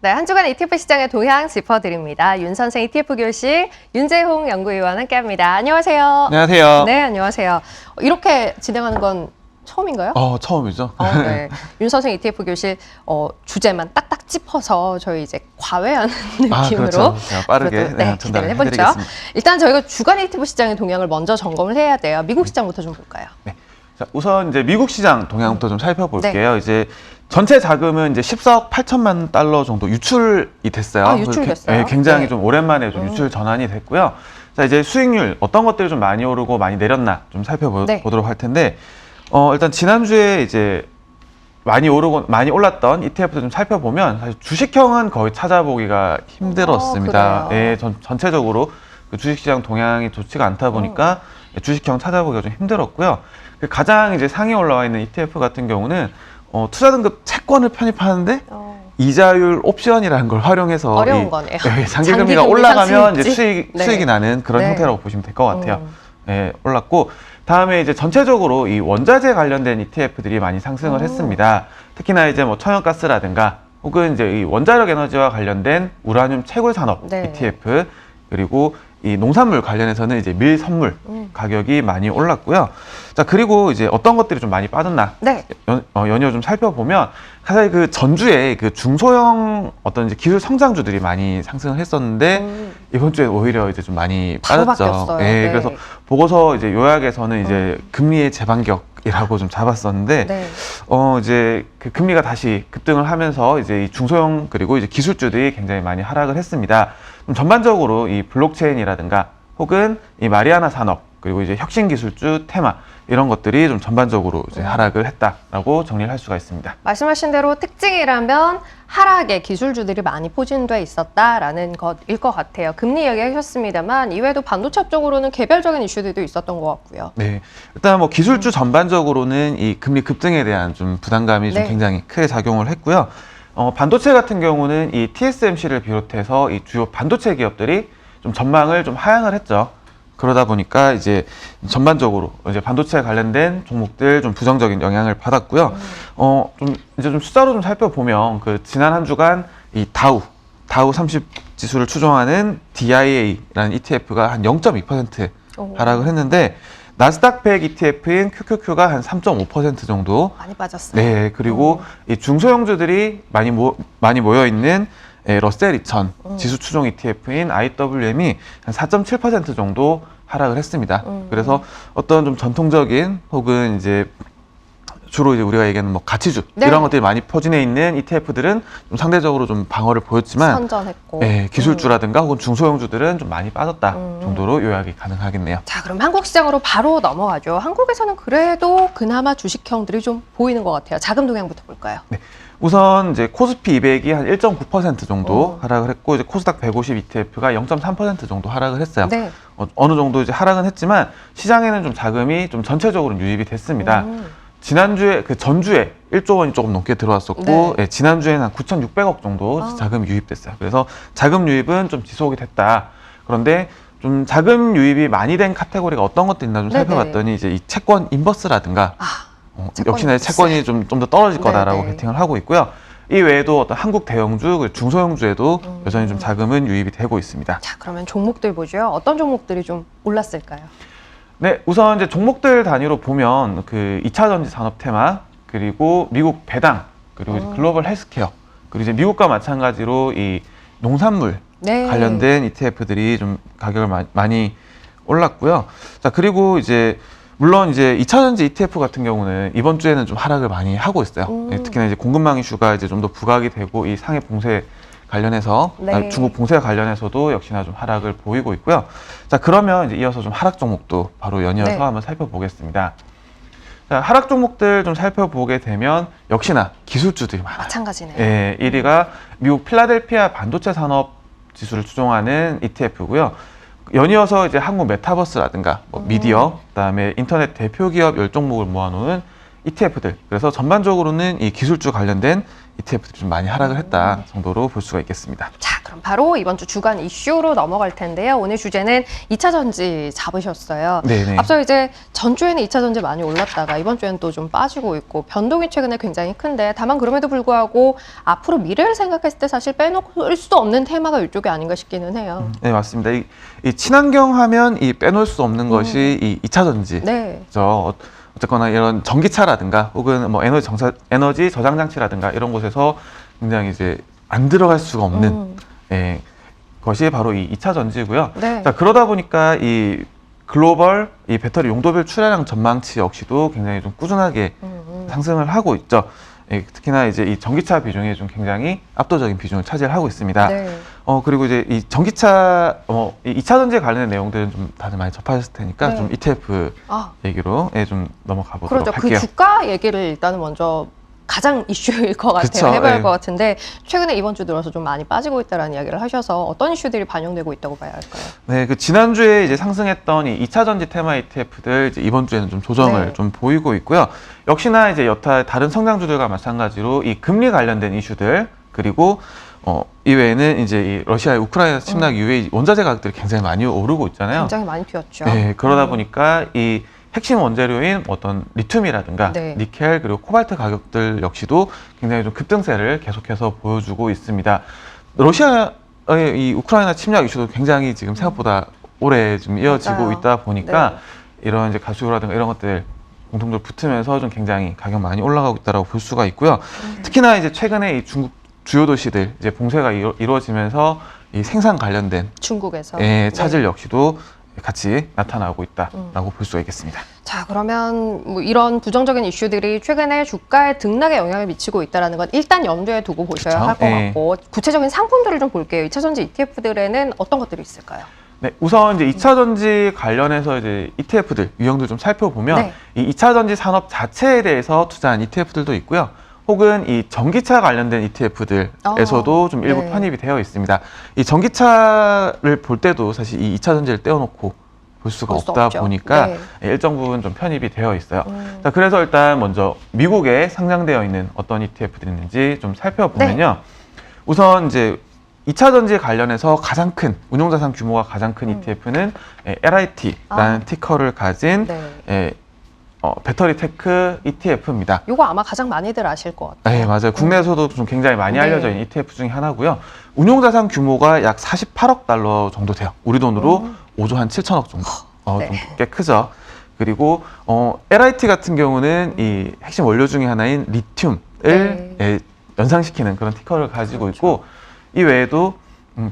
네, 한 주간 ETF 시장의 동향 짚어드립니다. 윤 선생 ETF 교실 윤재홍 연구위원 함께합니다. 안녕하세요. 안녕하세요. 네, 안녕하세요. 이렇게 진행하는 건 처음인가요? 처음이죠. 네. 윤 선생 ETF 교실 주제만 딱딱 짚어서 저희 이제 과외하는 느낌으로 그렇죠. 제가 빠르게 기대를 해보죠. 전달해드리겠습니다. 일단 저희가 주간 ETF 시장의 동향을 먼저 점검을 해야 돼요. 미국 시장부터 좀 볼까요? 네. 자, 우선 이제 미국 시장 동향부터 좀 살펴볼게요. 네. 이제 전체 자금은 이제 14억 8천만 달러 정도 유출이 됐어요. 유출됐어요? 네, 굉장히 네. 좀 오랜만에 좀 유출 전환이 됐고요. 자, 이제 수익률 어떤 것들이 좀 많이 오르고 많이 내렸나 좀 살펴보도록 할 텐데, 일단 지난주에 이제 많이 올랐던 ETF도 좀 살펴보면 사실 주식형은 거의 찾아보기가 힘들었습니다. 그래요? 전체적으로 그 주식시장 동향이 좋지가 않다 보니까 주식형 찾아보기가 좀 힘들었고요. 가장 이제 상위에 올라와 있는 ETF 같은 경우는 투자 등급 채권을 편입하는데 이자율 옵션이라는 걸 활용해서 어려운 거네요. 장기금리가 올라가면 이제 네. 수익이 나는 그런 형태라고 보시면 될 것 같아요. 올랐고, 다음에 이제 전체적으로 이 원자재 관련된 ETF들이 많이 상승을 했습니다. 특히나 이제 뭐 천연가스라든가 혹은 이제 이 원자력 에너지와 관련된 우라늄 채굴 산업 ETF, 그리고 이 농산물 관련해서는 이제 밀 선물 가격이 많이 올랐고요. 자, 그리고 이제 어떤 것들이 좀 많이 빠졌나 연이어 좀 살펴보면, 사실 그 전주에 그 중소형 어떤 이제 기술 성장주들이 많이 상승을 했었는데 이번 주에 오히려 이제 좀 많이 빠졌죠. 네. 그래서 보고서 이제 요약에서는 이제 금리의 재반격이라고 좀 잡았었는데, 이제 그 금리가 다시 급등을 하면서 이제 이 중소형 그리고 이제 기술주들이 굉장히 많이 하락을 했습니다. 전반적으로 이 블록체인이라든가 혹은 이 마리아나 산업 그리고 이제 혁신 기술주 테마 이런 것들이 좀 전반적으로 이제 하락을 했다라고 정리를 할 수가 있습니다. 말씀하신 대로 특징이라면 하락에 기술주들이 많이 포진돼 있었다라는 것일 것 같아요. 금리 얘기하셨습니다만 이외에도 반도체 쪽으로는 개별적인 이슈들도 있었던 것 같고요. 네, 일단 뭐 기술주 전반적으로는 이 금리 급등에 대한 좀 부담감이 좀 굉장히 크게 작용을 했고요. 반도체 같은 경우는 이 TSMC를 비롯해서 이 주요 반도체 기업들이 좀 전망을 좀 하향을 했죠. 그러다 보니까 이제 전반적으로 이제 반도체에 관련된 종목들 좀 부정적인 영향을 받았고요. 좀 숫자로 좀 살펴보면 그 지난 한 주간 이 다우 30 지수를 추종하는 DIA라는 ETF가 한 0.2% 하락을 했는데, 나스닥 100 ETF인 QQQ가 한 3.5% 정도 많이 빠졌어요. 네, 그리고 이 중소형주들이 많이 모여 있는 러셀 2000 지수 추종 ETF인 IWM이 한 4.7% 정도 하락을 했습니다. 그래서 어떤 좀 전통적인 혹은 이제 주로 이제 우리가 얘기하는 뭐 가치주 이런 것들이 많이 포진해 있는 ETF들은 좀 상대적으로 좀 방어를 보였지만, 선전했고 기술주라든가 혹은 중소형주들은 좀 많이 빠졌다 정도로 요약이 가능하겠네요. 자, 그럼 한국 시장으로 바로 넘어가죠. 한국에서는 그래도 그나마 주식형들이 좀 보이는 것 같아요. 자금 동향부터 볼까요? 네. 우선 이제 코스피 200이 한 1.9% 정도 하락을 했고, 이제 코스닥 150 ETF가 0.3% 정도 하락을 했어요. 네. 어느 정도 이제 하락은 했지만 시장에는 좀 자금이 좀 전체적으로 유입이 됐습니다. 지난주에 전주에 1조 원이 조금 넘게 들어왔었고, 지난주에는 한 9,600억 정도 자금이 유입됐어요. 그래서 자금 유입은 좀 지속이 됐다. 그런데 좀 자금 유입이 많이 된 카테고리가 어떤 것도 있나 좀 살펴봤더니 이제 이 채권 인버스라든가 역시나 채권이 좀 더 떨어질 거다라고 베팅을 하고 있고요. 이 외에도 어떤 한국 대형주, 중소형주에도 여전히 좀 자금은 유입이 되고 있습니다. 자, 그러면 종목들 보죠. 어떤 종목들이 좀 올랐을까요? 네, 우선 이제 종목들 단위로 보면 그 2차 전지 산업 테마, 그리고 미국 배당, 그리고 이제 글로벌 헬스케어, 그리고 이제 미국과 마찬가지로 이 농산물 관련된 ETF들이 좀 가격을 많이 올랐고요. 자, 그리고 이제 물론 이제 2차 전지 ETF 같은 경우는 이번 주에는 좀 하락을 많이 하고 있어요. 특히나 이제 공급망 이슈가 이제 좀 더 부각이 되고, 이 상해 봉쇄 관련해서 중국 봉쇄 관련해서도 역시나 좀 하락을 보이고 있고요. 자, 그러면 이제 이어서 좀 하락 종목도 바로 연이어서 한번 살펴보겠습니다. 자, 하락 종목들 좀 살펴보게 되면 역시나 기술주들이 많아요. 마찬가지네요. 네, 1위가 미국 필라델피아 반도체 산업 지수를 추종하는 ETF고요. 연이어서 이제 한국 메타버스라든가 뭐 미디어, 그다음에 인터넷 대표 기업 10종목을 모아놓은 ETF들. 그래서 전반적으로는 이 기술주 관련된 ETF들이 좀 많이 하락을 했다 정도로 볼 수가 있겠습니다. 자, 그럼 바로 이번 주 주간 이슈로 넘어갈 텐데요. 오늘 주제는 2차 전지 잡으셨어요. 네네. 앞서 이제 전주에는 2차 전지 많이 올랐다가 이번 주에는 또 좀 빠지고 있고 변동이 최근에 굉장히 큰데 다만 그럼에도 불구하고 앞으로 미래를 생각했을 때 사실 빼놓을 수 없는 테마가 이쪽이 아닌가 싶기는 해요. 네, 맞습니다. 이 친환경 하면 이 빼놓을 수 없는 것이 이 2차 전지죠. 네. 어쨌거나 이런 전기차라든가 혹은 뭐 에너지 저장 장치라든가 이런 곳에서 굉장히 이제 안 들어갈 수가 없는 예, 것이 바로 이 2차 전지고요. 네. 자, 그러다 보니까 이 글로벌 이 배터리 용도별 출하량 전망치 역시도 굉장히 좀 꾸준하게 상승을 하고 있죠. 예, 특히나 이제 이 전기차 비중이 좀 굉장히 압도적인 비중을 차지하고 있습니다. 네. 그리고 이제 이 전기차, 이 2차 전지에 관련된 내용들은 좀 다들 많이 접하셨을 테니까 네. 좀 ETF 아, 얘기로 좀 넘어가 보도록 그렇죠. 할게요. 그 주가 얘기를 일단은 먼저 가장 이슈일 것 같아요. 그쵸, 해봐야 할 예. 것 같은데 최근에 이번 주 들어서 좀 많이 빠지고 있다라는 이야기를 하셔서 어떤 이슈들이 반영되고 있다고 봐야 할까요? 네, 그 지난주에 이제 상승했던 이 2차 전지 테마 ETF들 이제 이번 주에는 좀 조정을 네. 좀 보이고 있고요. 역시나 이제 여타 다른 성장주들과 마찬가지로 이 금리 관련된 이슈들 그리고 이외에는 이제 이 러시아의 우크라이나 침략 이후에 이 원자재 가격들이 굉장히 많이 오르고 있잖아요. 굉장히 많이 튀었죠. 네, 그러다 보니까 이 핵심 원재료인 어떤 리튬이라든가 네. 니켈 그리고 코발트 가격들 역시도 굉장히 좀 급등세를 계속해서 보여주고 있습니다. 러시아의 이 우크라이나 침략 이슈도 굉장히 지금 생각보다 오래 좀 이어지고 맞아요. 있다 보니까 네. 이런 이제 가수요라든가 이런 것들 공통적으로 붙으면서 좀 굉장히 가격 많이 올라가고 있다라고 볼 수가 있고요. 특히나 이제 최근에 이 중국 주요 도시들 이제 봉쇄가 이루어지면서 이 생산 관련된 중국에서. 차질 네. 역시도 같이 나타나고 있다라고 볼 수가 있겠습니다. 자, 그러면 뭐 이런 부정적인 이슈들이 최근에 주가의 등락에 영향을 미치고 있다는 건 일단 염두에 두고 보셔야 그쵸? 할 것 네. 같고 구체적인 상품들을 좀 볼게요. 2차 전지 ETF들에는 어떤 것들이 있을까요? 네, 우선 이제 2차 전지 관련해서 이제 ETF들 유형들 좀 살펴보면 네. 이 2차 전지 산업 자체에 대해서 투자한 ETF들도 있고요. 혹은 이 전기차 관련된 ETF들에서도 좀 일부 네. 편입이 되어 있습니다. 이 전기차를 볼 때도 사실 이 2차 전지를 떼어놓고 볼 수가 볼수 없다 없죠. 보니까 네. 일정 부분 좀 편입이 되어 있어요. 자, 그래서 일단 먼저 미국에 상장되어 있는 어떤 ETF들이 있는지 좀 살펴보면요. 우선 이제 2차 전지에 관련해서 가장 큰 운용자산 규모가 가장 큰 ETF는 LIT라는 티커를 가진 네. 배터리 테크 ETF입니다. 요거 아마 가장 많이들 아실 것 같아요. 네, 맞아요. 국내에서도 좀 굉장히 많이 네. 알려져 있는 ETF 중에 하나고요. 운용자산 규모가 약 48억 달러 정도 돼요. 우리 돈으로 5조 한 7천억 정도. 네. 좀 꽤 크죠. 그리고 LIT 같은 경우는 이 핵심 원료 중에 하나인 리튬을 네. 연상시키는 그런 티커를 가지고 있고 이 외에도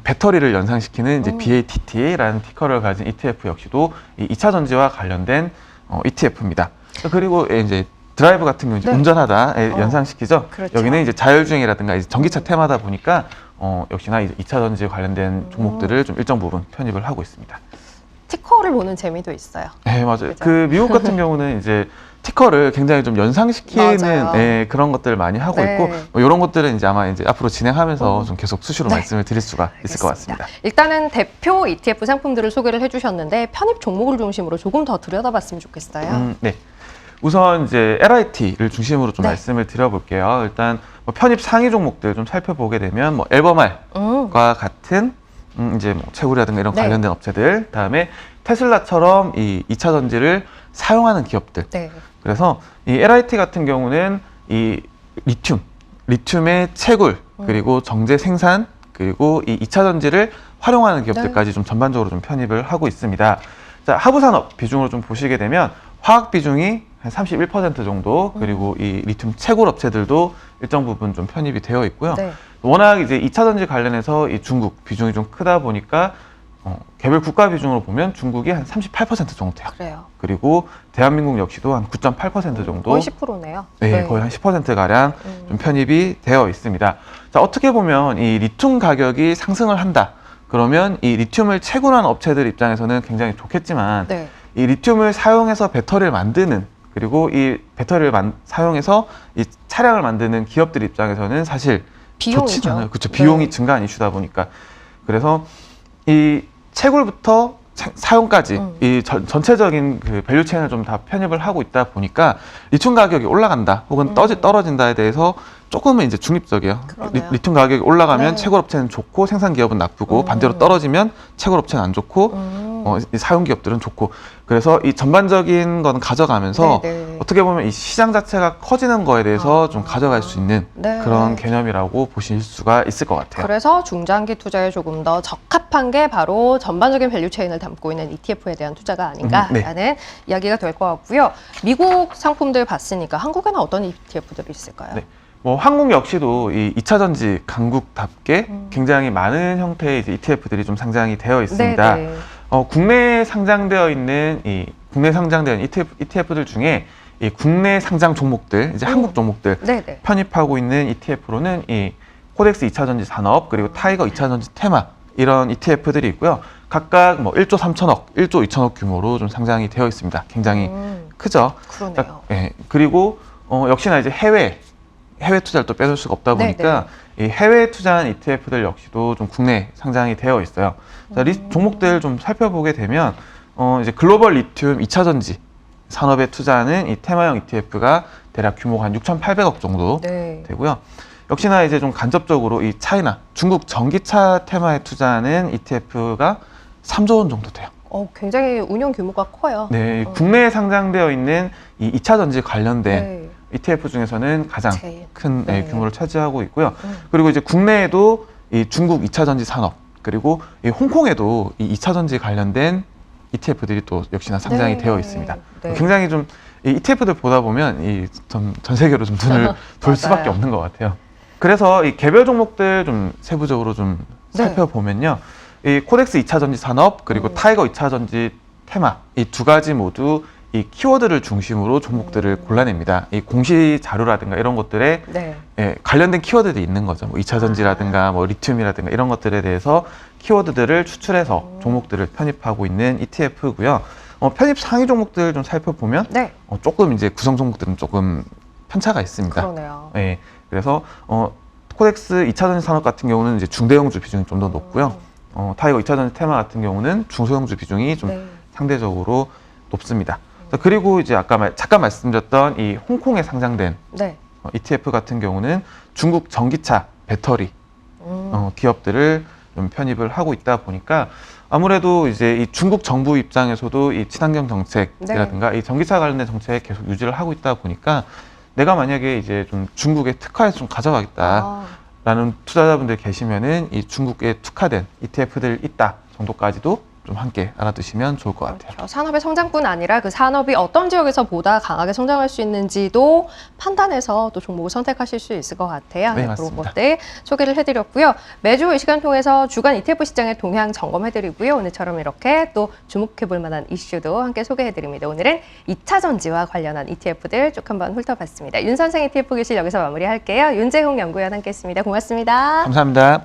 배터리를 연상시키는 이제 BATT라는 티커를 가진 ETF 역시도 이 2차 전지와 관련된 ETF입니다. 그리고 이제 드라이브 같은 경우 이제 네. 운전하다 연상시키죠. 그렇죠. 여기는 이제 자율주행이라든가 이제 전기차 테마다 보니까 역시나 이제 2차 전지에 관련된 종목들을 좀 일정 부분 편입을 하고 있습니다. 티커를 보는 재미도 있어요. 네, 맞아요. 그죠? 그 미국 같은 경우는 이제 티커를 굉장히 좀 연상시키는 맞아요. 그런 것들을 많이 하고 네. 있고 뭐 이런 것들은 이제 아마 이제 앞으로 진행하면서 좀 계속 수시로 말씀을 드릴 수가 있을 것 같습니다. 일단은 대표 ETF 상품들을 소개를 해주셨는데 편입 종목을 중심으로 조금 더 들여다봤으면 좋겠어요. 네. 우선 이제 LIT를 중심으로 좀 네. 말씀을 드려볼게요. 일단 뭐 편입 상위 종목들 좀 살펴보게 되면 뭐 앨범알과 같은 이제 뭐 채굴이라든가 이런 네. 관련된 업체들, 다음에 테슬라처럼 이 2차 전지를 사용하는 기업들. 네. 그래서 이 LIT 같은 경우는 이 리튬의 채굴 그리고 정제 생산 그리고 이 2차 전지를 활용하는 기업들까지 좀 전반적으로 좀 편입을 하고 있습니다. 자, 하부 산업 비중으로 좀 보시게 되면 화학 비중이 한 31% 정도 그리고 이 리튬 채굴 업체들도 일정 부분 좀 편입이 되어 있고요. 네. 워낙 이제 2차 전지 관련해서 이 중국 비중이 좀 크다 보니까 개별 국가 비중으로 보면 중국이 한 38% 정도 돼요. 그래요. 그리고 대한민국 역시도 한 9.8% 정도 거의 10%네요. 네, 거의 한 10%가량 좀 편입이 되어 있습니다. 자, 어떻게 보면 이 리튬 가격이 상승을 한다. 그러면 이 리튬을 채굴하는 업체들 입장에서는 굉장히 좋겠지만 네. 이 리튬을 사용해서 배터리를 만드는 그리고 이 배터리를 사용해서 이 차량을 만드는 기업들 입장에서는 사실 비용이죠. 좋지는 않아요. 그렇죠. 비용이 네. 증가한 이슈다 보니까. 그래서 이 채굴부터 사용까지 이 전체적인 그 밸류 체인을 좀 다 편입을 하고 있다 보니까 리튬 가격이 올라간다 혹은 떨어진다에 대해서 조금은 이제 중립적이에요. 그러네요. 리튬 가격이 올라가면 네. 채굴업체는 좋고 생산 기업은 나쁘고 반대로 떨어지면 채굴업체는 안 좋고 이 사용 기업들은 좋고 그래서 이 전반적인 건 가져가면서 네네. 어떻게 보면 이 시장 자체가 커지는 거에 대해서 좀 가져갈 수 있는 네. 그런 개념이라고 보실 수가 있을 것 같아요. 그래서 중장기 투자에 조금 더 적합한 게 바로 전반적인 밸류 체인을 담고 있는 ETF에 대한 투자가 아닌가라는 네. 이야기가 될 것 같고요. 미국 상품들 봤으니까 한국에는 어떤 ETF들이 있을까요? 네. 뭐 한국 역시도 이 2차 전지 강국답게 굉장히 많은 형태의 이제 ETF들이 좀 상장이 되어 있습니다. 네네. 국내에 상장되어 있는 ETF들 중에 이 국내 상장 종목들, 이제 한국 종목들 네네. 편입하고 있는 ETF로는 이 코덱스 2차 전지 산업 그리고 타이거 2차 전지 테마 이런 ETF들이 있고요. 각각 뭐 1조 3천억, 1조 2천억 규모로 좀 상장이 되어 있습니다. 굉장히 크죠. 그러네요. 예. 그리고 역시나 이제 해외 투자를 또 빼놓을 수가 없다 보니까 이 해외 투자한 ETF들 역시도 좀 국내 상장이 되어 있어요. 자, 종목들 좀 살펴보게 되면 이제 글로벌 리튬 2차 전지 산업에 투자하는 이 테마형 ETF가 대략 규모가 한 6,800억 정도 네. 되고요. 역시나 이제 좀 간접적으로 이 차이나 중국 전기차 테마에 투자하는 ETF가 3조 원 정도 돼요. 굉장히 운용 규모가 커요. 네, 국내에 상장되어 있는 이 2차 전지 관련된 네. ETF 중에서는 가장 제일. 큰 네. 규모를 차지하고 있고요. 그리고 이제 국내에도 이 중국 2차 전지 산업 그리고 이 홍콩에도 이 2차 전지 관련된 ETF들이 또 역시나 상장이 네. 되어 있습니다. 네. 굉장히 좀 이 ETF들 보다 보면 이 전 세계로 좀 눈을 돌 수밖에 맞아요. 없는 것 같아요. 그래서 이 개별 종목들 좀 세부적으로 좀 네. 살펴보면요. 이 코덱스 2차 전지 산업 그리고 타이거 2차 전지 테마 이 두 가지 모두 이 키워드를 중심으로 종목들을 골라냅니다. 이 공시 자료라든가 이런 것들에 네. 관련된 키워드들이 있는 거죠. 뭐 2차 전지라든가 뭐 리튬이라든가 이런 것들에 대해서 키워드들을 추출해서 종목들을 편입하고 있는 ETF고요. 편입 상위 종목들 좀 살펴보면 네. 조금 이제 구성 종목들은 조금 편차가 있습니다. 그러네요. 예, 그래서 코덱스 2차 전지 산업 같은 경우는 이제 중대형주 비중이 좀 더 높고요. 타이거 2차 전지 테마 같은 경우는 중소형주 비중이 좀 네. 상대적으로 높습니다. 자, 그리고 이제 아까 잠깐 말씀드렸던 이 홍콩에 상장된 네. ETF 같은 경우는 중국 전기차 배터리 기업들을 좀 편입을 하고 있다 보니까 아무래도 이제 이 중국 정부 입장에서도 이 친환경 정책이라든가 이 전기차 관련된 정책 계속 유지를 하고 있다 보니까 내가 만약에 이제 좀 중국에 특화해서 좀 가져가겠다라는 투자자분들 계시면은 이 중국에 특화된 ETF들 있다 정도까지도 좀 함께 알아두시면 좋을 것 같아요. 그렇죠. 산업의 성장뿐 아니라 그 산업이 어떤 지역에서 보다 강하게 성장할 수 있는지도 판단해서 또 종목을 선택하실 수 있을 것 같아요. 네, 그런 맞습니다. 것들 소개를 해드렸고요. 매주 이 시간 통해서 주간 ETF 시장의 동향 점검해드리고요. 오늘처럼 이렇게 또 주목해볼 만한 이슈도 함께 소개해드립니다. 오늘은 2차 전지와 관련한 ETF들 쭉 한번 훑어봤습니다. 윤 선생 ETF 교실 여기서 마무리할게요. 윤재홍 연구위원 함께했습니다. 고맙습니다. 감사합니다.